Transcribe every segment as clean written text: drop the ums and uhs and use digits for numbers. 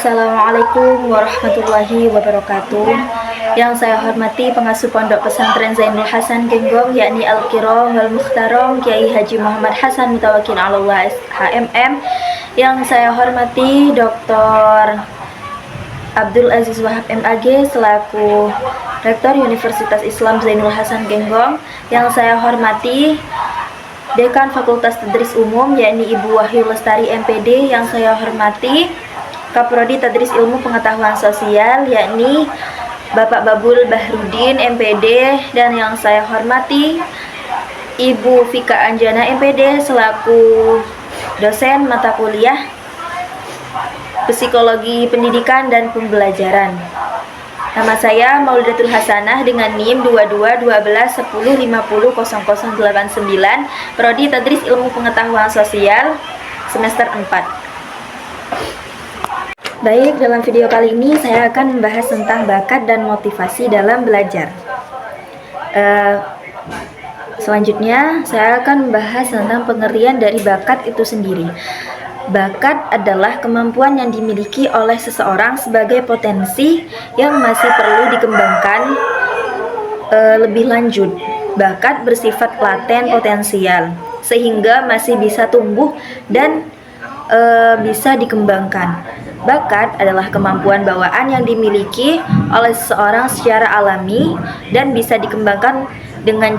Assalamualaikum warahmatullahi wabarakatuh. Yang saya hormati pengasuh Pondok Pesantren Zainul Hasan Genggong, yakni Al-Kiram wal Mukhtaram Kiai Haji Muhammad Hasan Mutawakkil Allah HMM. Yang saya hormati Dr. Abdul Aziz Wahab MAG selaku Rektor Universitas Islam Zainul Hasan Genggong. Yang saya hormati Dekan Fakultas Tadris Umum, yakni Ibu Wahyu Lestari MPD. Yang saya hormati Kaprodi Tadris Ilmu Pengetahuan Sosial, yakni Bapak Babul Bahrudin MPD. Dan yang saya hormati Ibu Fika Anjana MPD selaku dosen mata kuliah Psikologi Pendidikan dan Pembelajaran. Nama saya Maulidatul Hasanah dengan NIM 221210500089, Prodi Tadris Ilmu Pengetahuan Sosial semester 4. Baik, dalam video kali ini saya akan membahas tentang bakat dan motivasi dalam belajar. Selanjutnya saya akan membahas tentang pengertian dari bakat itu sendiri. Bakat adalah kemampuan yang dimiliki oleh seseorang sebagai potensi yang masih perlu dikembangkan lebih lanjut. Bakat bersifat laten potensial, sehingga masih bisa tumbuh dan bisa dikembangkan. Bakat adalah kemampuan bawaan yang dimiliki oleh seseorang secara alami dan bisa dikembangkan dengan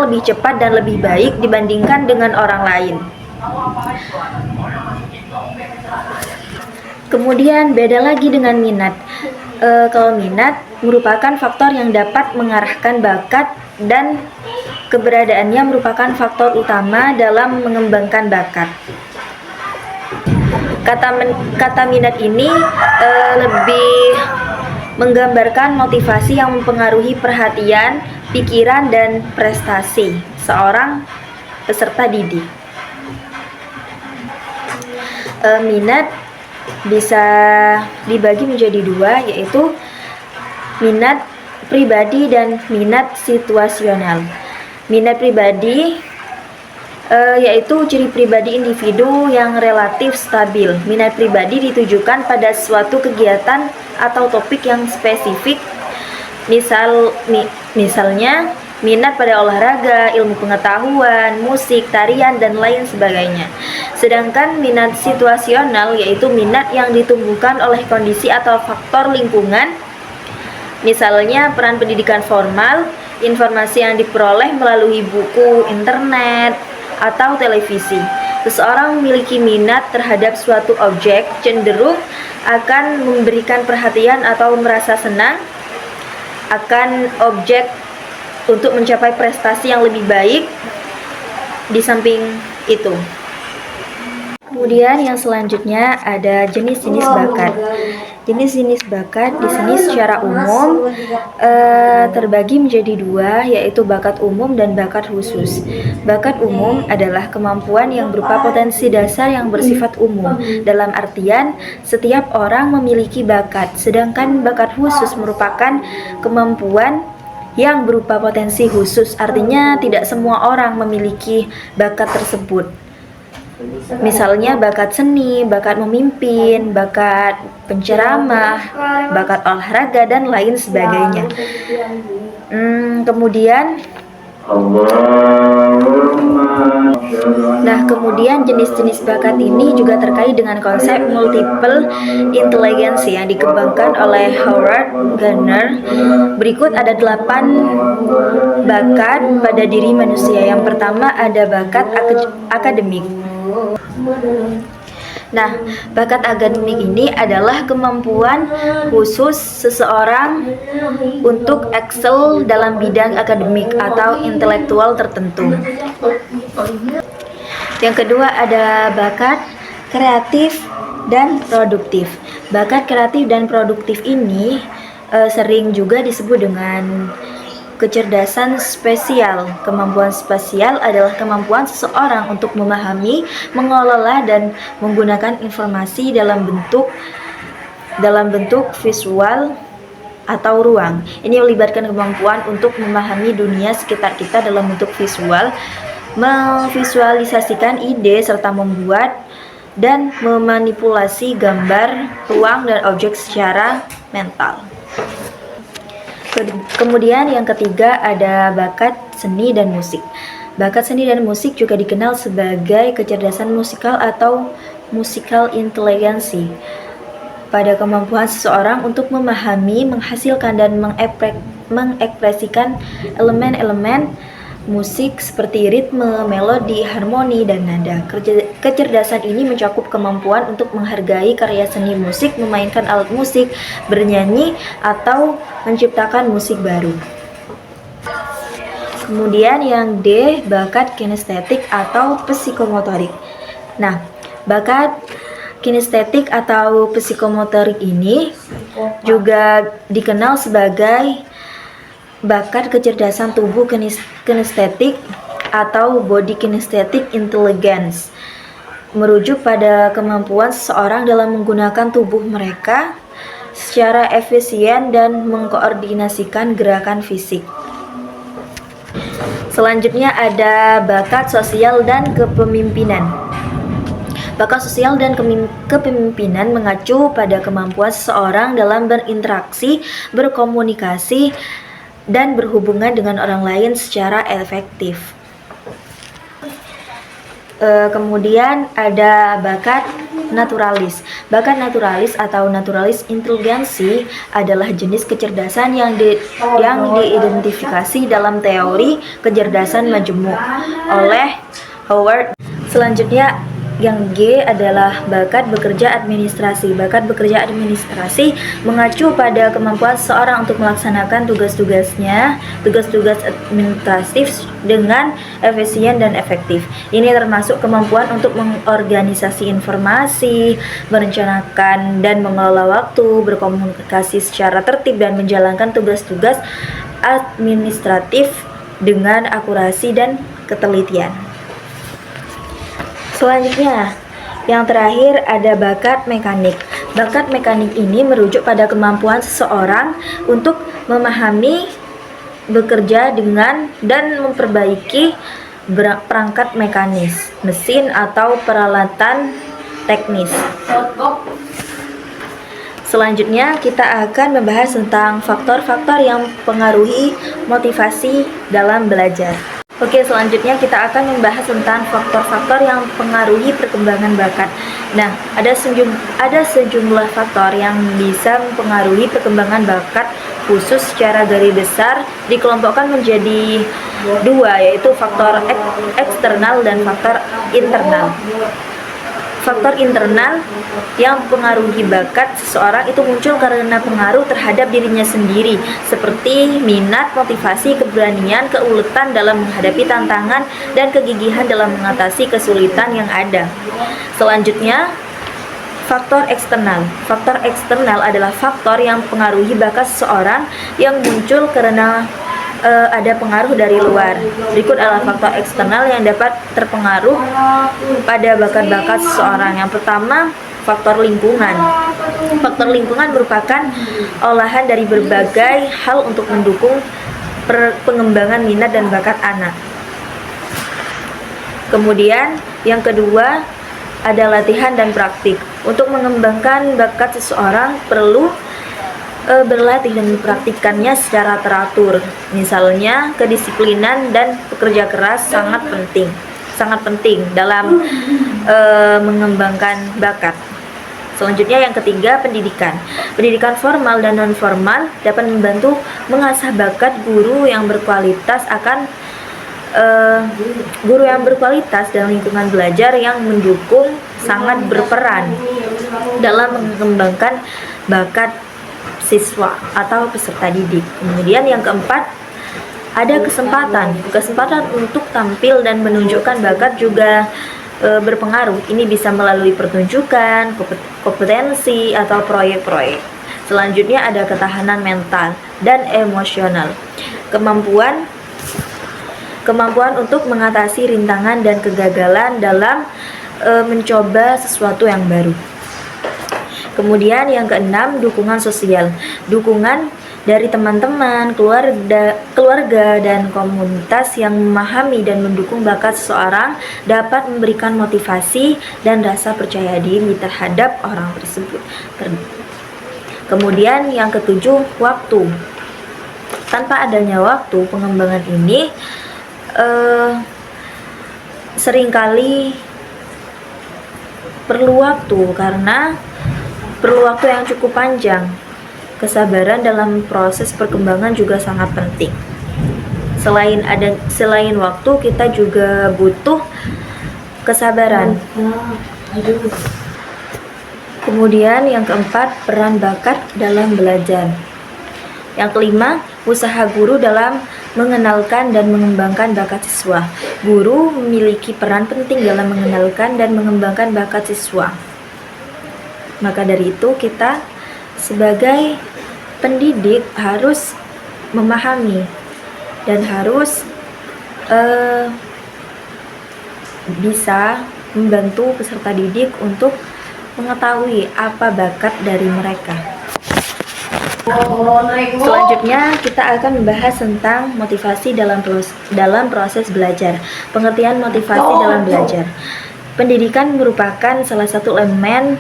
lebih cepat dan lebih baik dibandingkan dengan orang lain. Kemudian beda lagi dengan minat. Kalau minat merupakan faktor yang dapat mengarahkan bakat dan keberadaannya merupakan faktor utama dalam mengembangkan bakat. Kata minat ini lebih menggambarkan motivasi yang mempengaruhi perhatian, pikiran, dan prestasi seorang peserta didik. Minat bisa dibagi menjadi dua, yaitu minat pribadi dan minat situasional. Minat pribadi yaitu ciri pribadi individu yang relatif stabil. Minat pribadi ditujukan pada suatu kegiatan atau topik yang spesifik. Misalnya minat pada olahraga, ilmu pengetahuan, musik, tarian, dan lain sebagainya. Sedangkan minat situasional yaitu minat yang ditumbuhkan oleh kondisi atau faktor lingkungan. Misalnya peran pendidikan formal, informasi yang diperoleh melalui buku, internet, atau televisi. Seseorang memiliki minat terhadap suatu objek cenderung akan memberikan perhatian atau merasa senang akan objek untuk mencapai prestasi yang lebih baik. Di samping itu, kemudian yang selanjutnya ada jenis-jenis bakat. Jenis-jenis bakat di sini secara umum terbagi menjadi dua, yaitu bakat umum dan bakat khusus. Bakat umum adalah kemampuan yang berupa potensi dasar yang bersifat umum, dalam artian setiap orang memiliki bakat. Sedangkan bakat khusus merupakan kemampuan yang berupa potensi khusus, artinya tidak semua orang memiliki bakat tersebut. Misalnya bakat seni, bakat memimpin, bakat penceramah, bakat olahraga, dan lain sebagainya. Kemudian jenis-jenis bakat ini juga terkait dengan konsep multiple intelligence yang dikembangkan oleh Howard Gardner. Berikut ada 8 bakat pada diri manusia. Yang pertama ada bakat akademik. Bakat akademik ini adalah kemampuan khusus seseorang untuk excel dalam bidang akademik atau intelektual tertentu. Yang kedua ada bakat kreatif dan produktif. Bakat kreatif dan produktif ini sering juga disebut dengan kecerdasan spesial. Kemampuan spesial adalah kemampuan seseorang untuk memahami, mengelola, dan menggunakan informasi dalam bentuk visual atau ruang. Ini melibatkan kemampuan untuk memahami dunia sekitar kita dalam bentuk visual, memvisualisasikan ide, serta membuat dan memanipulasi gambar, ruang, dan objek secara mental. Kemudian yang ketiga ada bakat seni dan musik. Bakat seni dan musik juga dikenal sebagai kecerdasan musikal atau musical intelligence, pada kemampuan seseorang untuk memahami, menghasilkan, dan mengekspresikan elemen-elemen musik seperti ritme, melodi, harmoni, dan nada. Kecerdasan ini mencakup kemampuan untuk menghargai karya seni musik, memainkan alat musik, bernyanyi, atau menciptakan musik baru. Kemudian yang D, bakat kinestetik atau psikomotorik. Nah, bakat kinestetik atau psikomotorik ini juga dikenal sebagai bakat kecerdasan tubuh kinestetik atau body kinesthetic intelligence, merujuk pada kemampuan seseorang dalam menggunakan tubuh mereka secara efisien dan mengkoordinasikan gerakan fisik. Selanjutnya ada bakat sosial dan kepemimpinan. Bakat sosial dan kepemimpinan mengacu pada kemampuan seseorang dalam berinteraksi, berkomunikasi, dan berhubungan dengan orang lain secara efektif. Kemudian ada bakat naturalis. Bakat naturalis atau naturalis intelligency adalah jenis kecerdasan yang diidentifikasi dalam teori kecerdasan majemuk oleh Howard. Selanjutnya yang G adalah bakat bekerja administrasi. Bakat bekerja administrasi mengacu pada kemampuan seseorang untuk melaksanakan tugas-tugas administratif dengan efisien dan efektif. Ini termasuk kemampuan untuk mengorganisasi informasi, merencanakan dan mengelola waktu, berkomunikasi secara tertib, dan menjalankan tugas-tugas administratif dengan akurasi dan ketelitian. Selanjutnya, yang terakhir ada bakat mekanik. Bakat mekanik ini merujuk pada kemampuan seseorang untuk memahami, bekerja dengan, dan memperbaiki perangkat mekanis, mesin, atau peralatan teknis. Selanjutnya, kita akan membahas tentang faktor-faktor yang mempengaruhi motivasi dalam belajar. Oke, selanjutnya kita akan membahas tentang faktor-faktor yang mempengaruhi perkembangan bakat. Nah, ada sejumlah faktor yang bisa mempengaruhi perkembangan bakat khusus secara garis besar dikelompokkan menjadi dua, yaitu faktor eksternal dan faktor internal. Faktor internal yang mempengaruhi bakat seseorang itu muncul karena pengaruh terhadap dirinya sendiri, seperti minat, motivasi, keberanian, keuletan dalam menghadapi tantangan, dan kegigihan dalam mengatasi kesulitan yang ada. Selanjutnya, faktor eksternal. Faktor eksternal adalah faktor yang mempengaruhi bakat seseorang yang muncul karena ada pengaruh dari luar. Berikut adalah faktor eksternal yang dapat terpengaruh pada bakat-bakat seseorang. Yang pertama, faktor lingkungan. Faktor lingkungan merupakan olahan dari berbagai hal untuk mendukung pengembangan minat dan bakat anak. Kemudian, yang kedua ada latihan dan praktik. Untuk mengembangkan bakat seseorang perlu berlatih dan mempraktikkannya secara teratur. Misalnya, kedisiplinan dan pekerja keras sangat penting dalam mengembangkan bakat. Selanjutnya yang ketiga, pendidikan. Pendidikan formal dan non formal dapat membantu mengasah bakat. Guru yang berkualitas dan lingkungan belajar yang mendukung sangat berperan dalam mengembangkan bakat siswa atau peserta didik. Kemudian yang keempat, ada kesempatan untuk tampil dan menunjukkan bakat juga berpengaruh. Ini bisa melalui pertunjukan, kompetensi, atau proyek-proyek. Selanjutnya ada ketahanan mental dan emosional. Kemampuan untuk mengatasi rintangan dan kegagalan dalam mencoba sesuatu yang baru. Kemudian yang keenam, dukungan sosial. Dukungan dari teman-teman, keluarga, dan komunitas yang memahami dan mendukung bakat seseorang dapat memberikan motivasi dan rasa percaya diri terhadap orang tersebut. Kemudian yang ketujuh, waktu. Tanpa adanya waktu, pengembangan ini seringkali perlu waktu karena perlu waktu yang cukup panjang. Kesabaran dalam proses perkembangan juga sangat penting. Selain waktu, kita juga butuh kesabaran. Kemudian yang keempat, peran bakat dalam belajar. Yang kelima, usaha guru dalam mengenalkan dan mengembangkan bakat siswa. Guru memiliki peran penting dalam mengenalkan dan mengembangkan bakat siswa. Maka dari itu, kita sebagai pendidik harus memahami dan harus bisa membantu peserta didik untuk mengetahui apa bakat dari mereka. Selanjutnya kita akan membahas tentang motivasi dalam proses belajar. Pengertian motivasi dalam belajar. Pendidikan merupakan salah satu elemen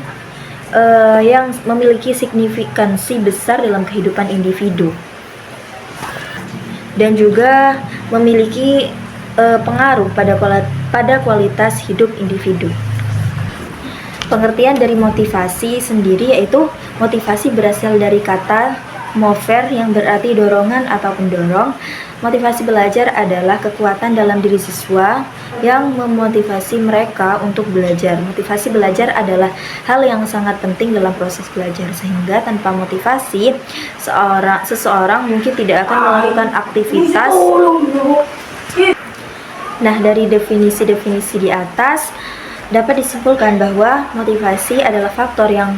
yang memiliki signifikansi besar dalam kehidupan individu dan juga memiliki pengaruh pada kualitas hidup individu. Pengertian dari motivasi sendiri yaitu motivasi berasal dari kata mover yang berarti dorongan atau pendorong. Motivasi belajar adalah kekuatan dalam diri siswa yang memotivasi mereka untuk belajar. Motivasi belajar adalah hal yang sangat penting dalam proses belajar, sehingga tanpa motivasi seseorang mungkin tidak akan melakukan aktivitas. Nah, dari definisi-definisi di atas dapat disimpulkan bahwa motivasi adalah faktor yang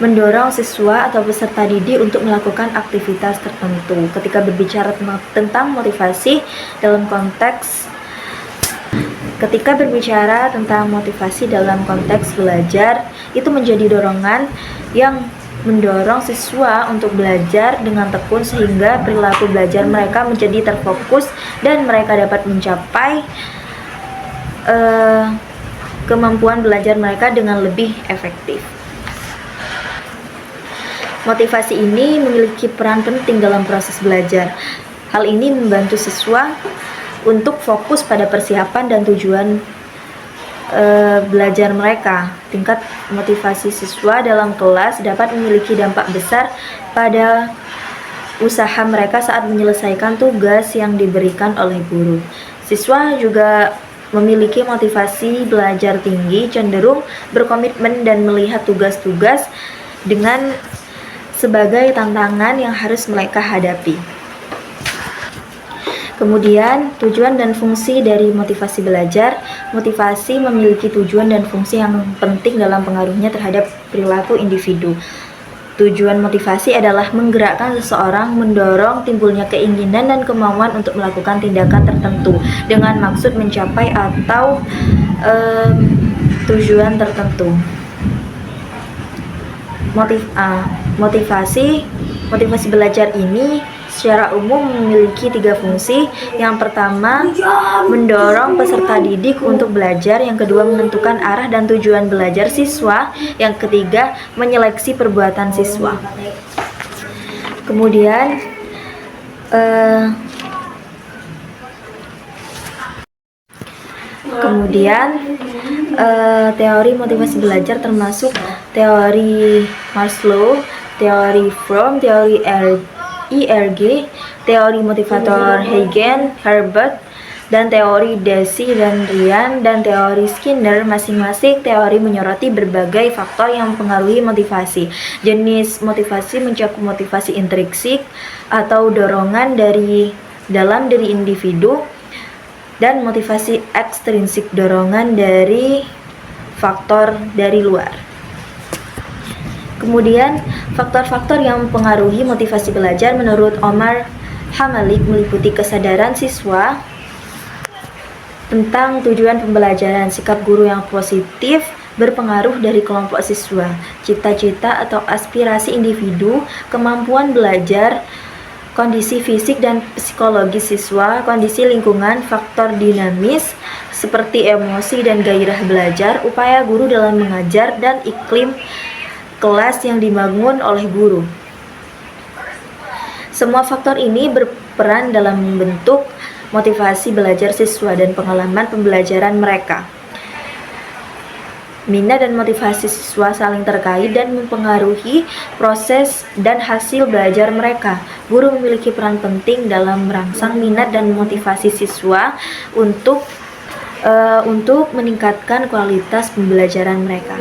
mendorong siswa atau peserta didik untuk melakukan aktivitas tertentu. Ketika berbicara tentang motivasi dalam konteks belajar, itu menjadi dorongan yang mendorong siswa untuk belajar dengan tekun sehingga perilaku belajar mereka menjadi terfokus dan mereka dapat mencapai kemampuan belajar mereka dengan lebih efektif. Motivasi ini memiliki peran penting dalam proses belajar. Hal ini membantu siswa untuk fokus pada persiapan dan tujuan belajar mereka. Tingkat motivasi siswa dalam kelas dapat memiliki dampak besar pada usaha mereka saat menyelesaikan tugas yang diberikan oleh guru. Siswa juga memiliki motivasi belajar tinggi, cenderung berkomitmen dan melihat tugas-tugas dengan sebagai tantangan yang harus mereka hadapi. Kemudian, tujuan dan fungsi dari motivasi belajar. Motivasi memiliki tujuan dan fungsi yang penting dalam pengaruhnya terhadap perilaku individu. Tujuan motivasi adalah menggerakkan seseorang, mendorong timbulnya keinginan dan kemauan untuk melakukan tindakan tertentu dengan maksud mencapai atau tujuan tertentu. Motivasi belajar ini secara umum memiliki 3 fungsi. Yang pertama, mendorong peserta didik untuk belajar. Yang kedua, menentukan arah dan tujuan belajar siswa. Yang ketiga, menyeleksi perbuatan siswa. Kemudian teori motivasi belajar termasuk teori Maslow, teori Fromm, teori IRG, teori motivator Hagen, Herbert, dan teori Deci dan Ryan, dan teori Skinner. Masing-masing teori menyoroti berbagai faktor yang mempengaruhi motivasi. Jenis motivasi mencakup motivasi intrinsik atau dorongan dari dalam diri individu, dan motivasi ekstrinsik, dorongan dari faktor dari luar. Kemudian, faktor-faktor yang mempengaruhi motivasi belajar menurut Omar Hamalik meliputi kesadaran siswa tentang tujuan pembelajaran, sikap guru yang positif, berpengaruh dari kelompok siswa, cita-cita atau aspirasi individu, kemampuan belajar, kondisi fisik dan psikologis siswa, kondisi lingkungan, faktor dinamis seperti emosi dan gairah belajar, upaya guru dalam mengajar, dan iklim kelas yang dibangun oleh guru. Semua faktor ini berperan dalam membentuk motivasi belajar siswa dan pengalaman pembelajaran mereka. Minat dan motivasi siswa saling terkait dan mempengaruhi proses dan hasil belajar mereka. Guru memiliki peran penting dalam merangsang minat dan motivasi siswa untuk meningkatkan kualitas pembelajaran mereka.